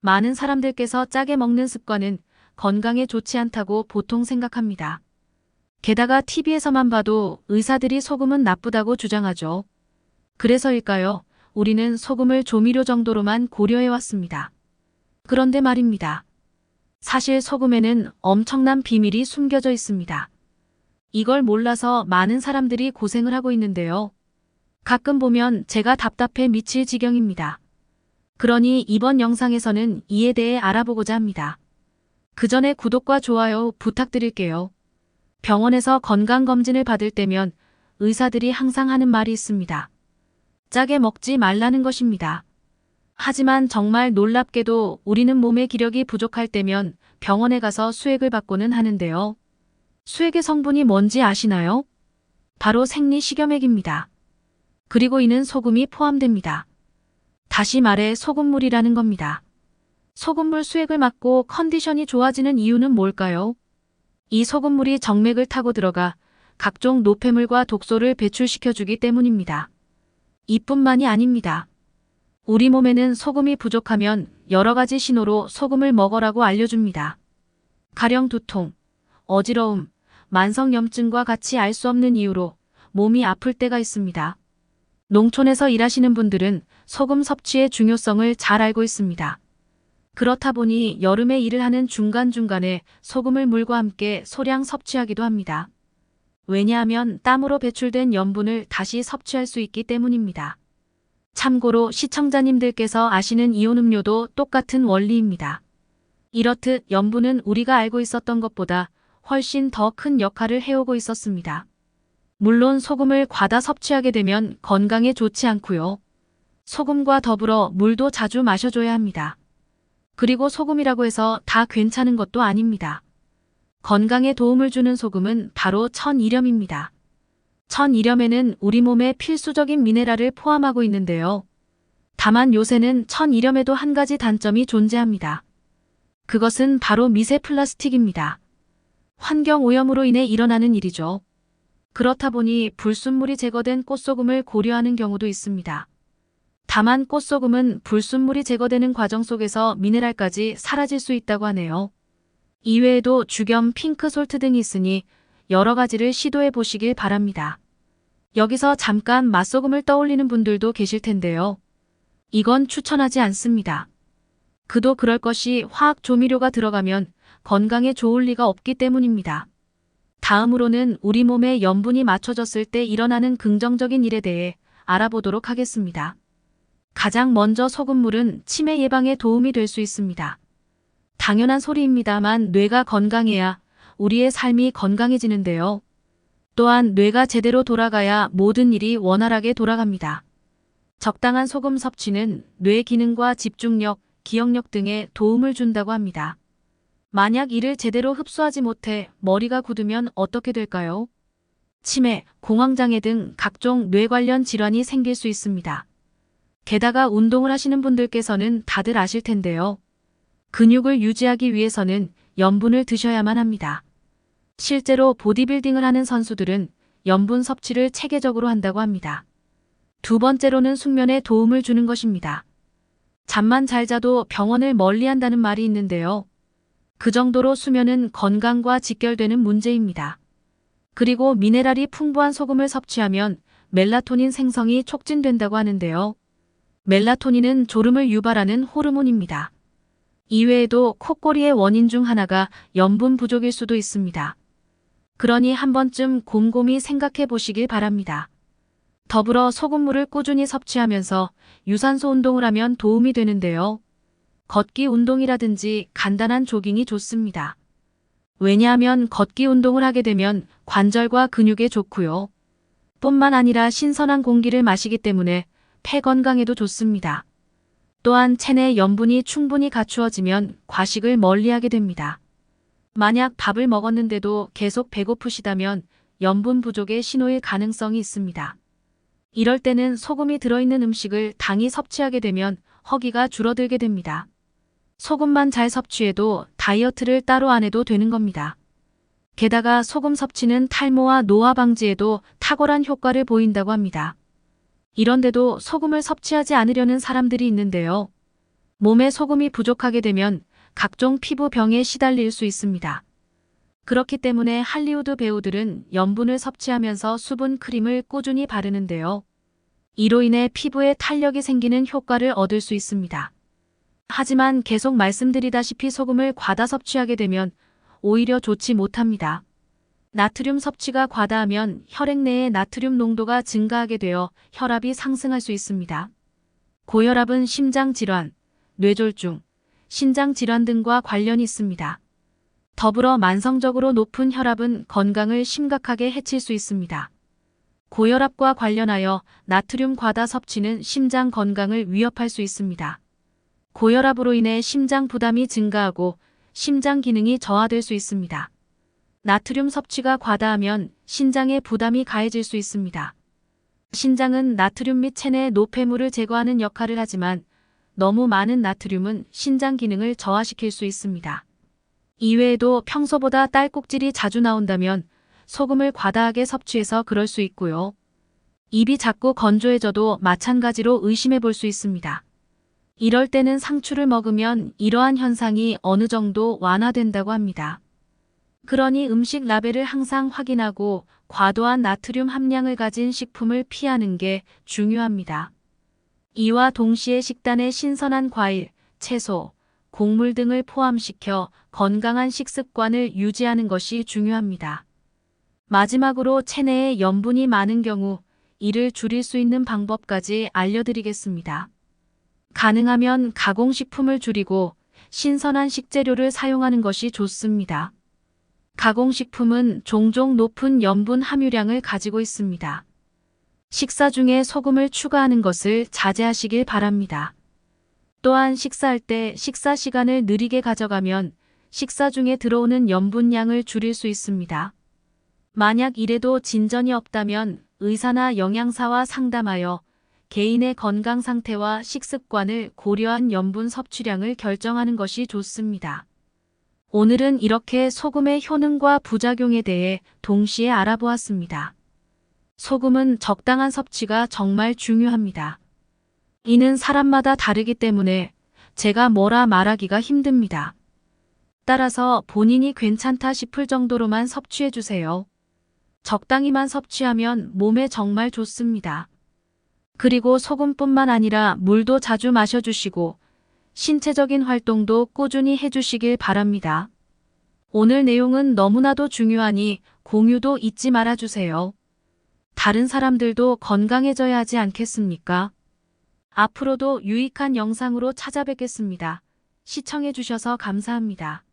많은 사람들께서 짜게 먹는 습관은 건강에 좋지 않다고 보통 생각합니다. 게다가 TV에서만 봐도 의사들이 소금은 나쁘다고 주장하죠. 그래서일까요? 우리는 소금을 조미료 정도로만 고려해왔습니다. 그런데 말입니다. 사실 소금에는 엄청난 비밀이 숨겨져 있습니다. 이걸 몰라서 많은 사람들이 고생을 하고 있는데요. 가끔 보면 제가 답답해 미칠 지경입니다. 그러니 이번 영상에서는 이에 대해 알아보고자 합니다. 그 전에 구독과 좋아요 부탁드릴게요. 병원에서 건강검진을 받을 때면 의사들이 항상 하는 말이 있습니다. 짜게 먹지 말라는 것입니다. 하지만 정말 놀랍게도 우리는 몸의 기력이 부족할 때면 병원에 가서 수액을 받고는 하는데요. 수액의 성분이 뭔지 아시나요? 바로 생리식염액입니다. 그리고 이는 소금이 포함됩니다. 다시 말해 소금물이라는 겁니다. 소금물 수액을 맞고 컨디션이 좋아지는 이유는 뭘까요? 이 소금물이 정맥을 타고 들어가 각종 노폐물과 독소를 배출시켜주기 때문입니다. 이뿐만이 아닙니다. 우리 몸에는 소금이 부족하면 여러 가지 신호로 소금을 먹으라고 알려줍니다. 가령 두통, 어지러움, 만성염증과 같이 알 수 없는 이유로 몸이 아플 때가 있습니다. 농촌에서 일하시는 분들은 소금 섭취의 중요성을 잘 알고 있습니다. 그렇다 보니 여름에 일을 하는 중간중간에 소금을 물과 함께 소량 섭취하기도 합니다. 왜냐하면 땀으로 배출된 염분을 다시 섭취할 수 있기 때문입니다. 참고로 시청자님들께서 아시는 이온 음료도 똑같은 원리입니다. 이렇듯 염분은 우리가 알고 있었던 것보다 훨씬 더 큰 역할을 해오고 있었습니다. 물론 소금을 과다 섭취하게 되면 건강에 좋지 않고요. 소금과 더불어 물도 자주 마셔줘야 합니다. 그리고 소금이라고 해서 다 괜찮은 것도 아닙니다. 건강에 도움을 주는 소금은 바로 천일염입니다. 천일염에는 우리 몸에 필수적인 미네랄을 포함하고 있는데요. 다만 요새는 천일염에도 한 가지 단점이 존재합니다. 그것은 바로 미세 플라스틱입니다. 환경오염으로 인해 일어나는 일이죠. 그렇다 보니 불순물이 제거된 꽃소금을 고려하는 경우도 있습니다. 다만 꽃소금은 불순물이 제거되는 과정 속에서 미네랄까지 사라질 수 있다고 하네요. 이외에도 죽염, 핑크솔트 등이 있으니 여러 가지를 시도해 보시길 바랍니다. 여기서 잠깐 맛소금을 떠올리는 분들도 계실 텐데요. 이건 추천하지 않습니다. 그도 그럴 것이 화학 조미료가 들어가면 건강에 좋을 리가 없기 때문입니다. 다음으로는 우리 몸에 염분이 맞춰졌을 때 일어나는 긍정적인 일에 대해 알아보도록 하겠습니다. 가장 먼저 소금물은 치매 예방에 도움이 될 수 있습니다. 당연한 소리입니다만 뇌가 건강해야 우리의 삶이 건강해지는데요. 또한 뇌가 제대로 돌아가야 모든 일이 원활하게 돌아갑니다. 적당한 소금 섭취는 뇌 기능과 집중력, 기억력 등에 도움을 준다고 합니다. 만약 이를 제대로 흡수하지 못해 머리가 굳으면 어떻게 될까요? 치매, 공황장애 등 각종 뇌 관련 질환이 생길 수 있습니다. 게다가 운동을 하시는 분들께서는 다들 아실 텐데요. 근육을 유지하기 위해서는 염분을 드셔야만 합니다. 실제로 보디빌딩을 하는 선수들은 염분 섭취를 체계적으로 한다고 합니다. 두 번째로는 숙면에 도움을 주는 것입니다. 잠만 잘 자도 병원을 멀리한다는 말이 있는데요. 그 정도로 수면은 건강과 직결되는 문제입니다. 그리고 미네랄이 풍부한 소금을 섭취하면 멜라토닌 생성이 촉진된다고 하는데요. 멜라토닌은 졸음을 유발하는 호르몬입니다. 이외에도 코골이의 원인 중 하나가 염분 부족일 수도 있습니다. 그러니 한 번쯤 곰곰이 생각해 보시길 바랍니다. 더불어 소금물을 꾸준히 섭취하면서 유산소 운동을 하면 도움이 되는데요. 걷기 운동이라든지 간단한 조깅이 좋습니다. 왜냐하면 걷기 운동을 하게 되면 관절과 근육에 좋고요. 뿐만 아니라 신선한 공기를 마시기 때문에 폐 건강에도 좋습니다. 또한 체내 염분이 충분히 갖추어지면 과식을 멀리하게 됩니다. 만약 밥을 먹었는데도 계속 배고프시다면 염분 부족의 신호일 가능성이 있습니다. 이럴 때는 소금이 들어있는 음식을 당히 섭취하게 되면 허기가 줄어들게 됩니다. 소금만 잘 섭취해도 다이어트를 따로 안 해도 되는 겁니다. 게다가 소금 섭취는 탈모와 노화 방지에도 탁월한 효과를 보인다고 합니다. 이런데도 소금을 섭취하지 않으려는 사람들이 있는데요. 몸에 소금이 부족하게 되면 각종 피부병에 시달릴 수 있습니다. 그렇기 때문에 할리우드 배우들은 염분을 섭취하면서 수분 크림을 꾸준히 바르는데요. 이로 인해 피부에 탄력이 생기는 효과를 얻을 수 있습니다. 하지만 계속 말씀드리다시피 소금을 과다 섭취하게 되면 오히려 좋지 못합니다. 나트륨 섭취가 과다하면 혈액 내의 나트륨 농도가 증가하게 되어 혈압이 상승할 수 있습니다. 고혈압은 심장 질환, 뇌졸중, 신장 질환 등과 관련이 있습니다. 더불어 만성적으로 높은 혈압은 건강을 심각하게 해칠 수 있습니다. 고혈압과 관련하여 나트륨 과다 섭취는 심장 건강을 위협할 수 있습니다. 고혈압으로 인해 심장 부담이 증가하고 심장 기능이 저하될 수 있습니다. 나트륨 섭취가 과다하면 신장에 부담이 가해질 수 있습니다. 신장은 나트륨 및 체내 노폐물을 제거하는 역할을 하지만 너무 많은 나트륨은 신장 기능을 저하시킬 수 있습니다. 이외에도 평소보다 딸꾹질이 자주 나온다면 소금을 과다하게 섭취해서 그럴 수 있고요. 입이 자꾸 건조해져도 마찬가지로 의심해 볼 수 있습니다. 이럴 때는 상추를 먹으면 이러한 현상이 어느 정도 완화된다고 합니다. 그러니 음식 라벨을 항상 확인하고 과도한 나트륨 함량을 가진 식품을 피하는 게 중요합니다. 이와 동시에 식단에 신선한 과일, 채소, 곡물 등을 포함시켜 건강한 식습관을 유지하는 것이 중요합니다. 마지막으로 체내에 염분이 많은 경우 이를 줄일 수 있는 방법까지 알려드리겠습니다. 가능하면 가공식품을 줄이고 신선한 식재료를 사용하는 것이 좋습니다. 가공식품은 종종 높은 염분 함유량을 가지고 있습니다. 식사 중에 소금을 추가하는 것을 자제하시길 바랍니다. 또한 식사할 때 식사 시간을 느리게 가져가면 식사 중에 들어오는 염분량을 줄일 수 있습니다. 만약 이래도 진전이 없다면 의사나 영양사와 상담하여 개인의 건강 상태와 식습관을 고려한 염분 섭취량을 결정하는 것이 좋습니다. 오늘은 이렇게 소금의 효능과 부작용에 대해 동시에 알아보았습니다. 소금은 적당한 섭취가 정말 중요합니다. 이는 사람마다 다르기 때문에 제가 뭐라 말하기가 힘듭니다. 따라서 본인이 괜찮다 싶을 정도로만 섭취해 주세요. 적당히만 섭취하면 몸에 정말 좋습니다. 그리고 소금뿐만 아니라 물도 자주 마셔주시고 신체적인 활동도 꾸준히 해주시길 바랍니다. 오늘 내용은 너무나도 중요하니 공유도 잊지 말아주세요. 다른 사람들도 건강해져야 하지 않겠습니까? 앞으로도 유익한 영상으로 찾아뵙겠습니다. 시청해주셔서 감사합니다.